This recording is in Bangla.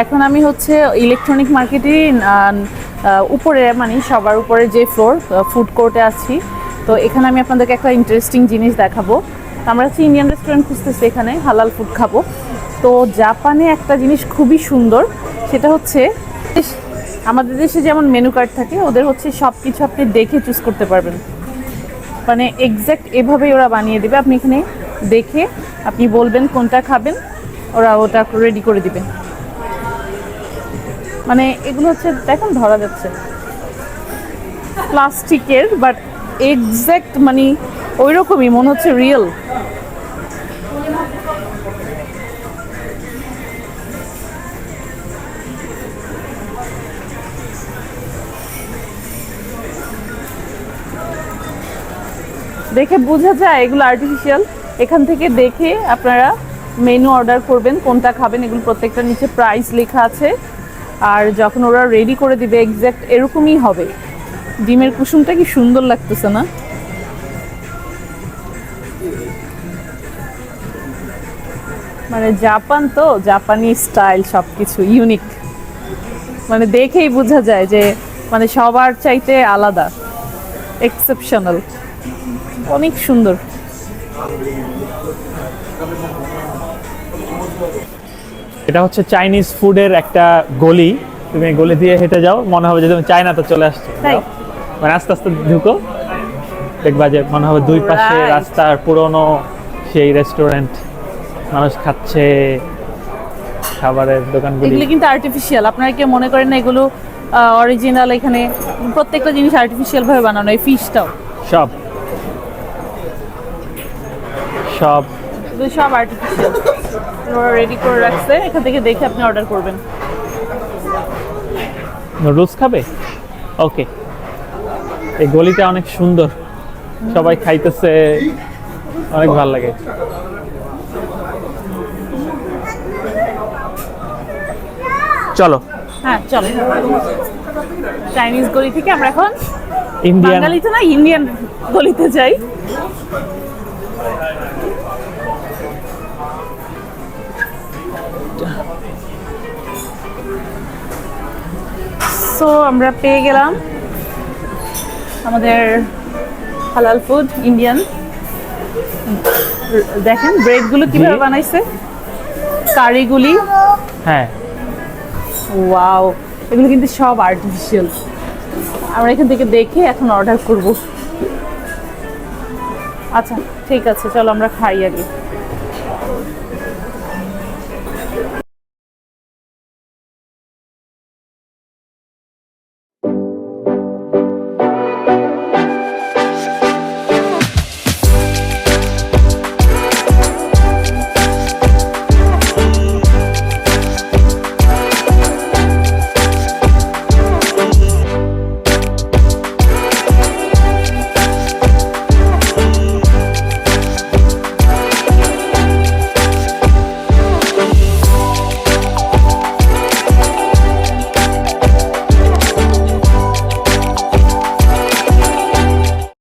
এখন আমি হচ্ছে ইলেকট্রনিক মার্কেটে উপরে মানে সবার উপরে যে ফ্লোর ফুড কোর্টে আছি। তো এখানে আমি আপনাদেরকে একটা ইন্টারেস্টিং জিনিস দেখাবো। আমরা হচ্ছে ইন্ডিয়ান রেস্টুরেন্ট খুঁজতেছি, এখানে হালাল ফুড খাবো। তো জাপানে একটা জিনিস খুবই সুন্দর, সেটা হচ্ছে আমাদের দেশে যেমন মেনু কার্ড থাকে, ওদের হচ্ছে সব কিছু আপনি দেখে চুজ করতে পারবেন। মানে এক্স্যাক্ট এভাবেই ওরা বানিয়ে দেবে। আপনি এখানে দেখে আপনি বলবেন কোনটা খাবেন, ওরা ওটা রেডি করে দিবে। মানে এগুলো হচ্ছে দেখুন ধরা যাচ্ছে প্লাস্টিকের, বাট এক্স্যাক্ট মানে ওই রকমই মনে হচ্ছে রিয়েল। দেখে বোঝা যায় এগুলো আর্টিফিশিয়াল। এখান থেকে দেখে আপনারা মেনু অর্ডার করবেন, কোনটা খাবেন। এগুলো প্রত্যেকটা নিচে প্রাইস লেখা আছে, আর যখন ওরা রেডি করে দিবে এক্স্যাক্ট এরকমই হবে। ডিমের কুসুমটা কি সুন্দর লাগতেছে না? মানে জাপান তো, জাপানি স্টাইল সবকিছু ইউনিক, মানে দেখেই বোঝা যায় যে মানে সবার চাইতে আলাদা, এক্সেপশনাল, অনেক সুন্দর। এটা হচ্ছে চাইনিজ ফুডের একটা গলি। তুমি গলি দিয়ে হেঁটে যাও, মনে হবে যে তুমি চায়নাতে চলে আসছো। তাই? মানে আস্তে আস্তে ঢুকো, দেখবা যে মনে হবে দুই পাশে Right. রাস্তার পুরনো সেই রেস্টুরেন্ট, মানুষ খাচ্ছে, খাবারের দোকানগুলি। এগুলো কিন্তু আর্টিফিশিয়াল, আপনারা কি মনে করেন না এগুলো অরিজিনাল? এখানে প্রত্যেকটা জিনিস আর্টিফিশিয়াল ভাবে বানানো, এই ফিশটাও সব সব এগুলো সব আর্টিফিশিয়াল। ওরা রেডি করে রাখছে, এখান থেকে দেখে আপনি অর্ডার করবেন। নুডলস খাবে? ওকে। এই গলিটা অনেক সুন্দর, সবাই খাইতেছে, অনেক ভালো লাগে। চলো। হ্যাঁ চলো, চাইনিজ গলি থেকে আমরা এখন ইন্ডিয়ান, বাঙালিতে না ইন্ডিয়ান গলিতে যাই। সো আমরা পেয়ে গেলাম আমাদের হালাল ফুড ইন্ডিয়ান। দেখেন ব্রেডগুলো কিভাবে জি। বানাইছে, কারিগুলি। হ্যাঁ ওয়াও, এগুলো কিন্তু সব আর্টিফিশিয়াল। আমরা এখান থেকে দেখে এখন অর্ডার করব। আচ্ছা ঠিক আছে, চলো আমরা খাই আগে।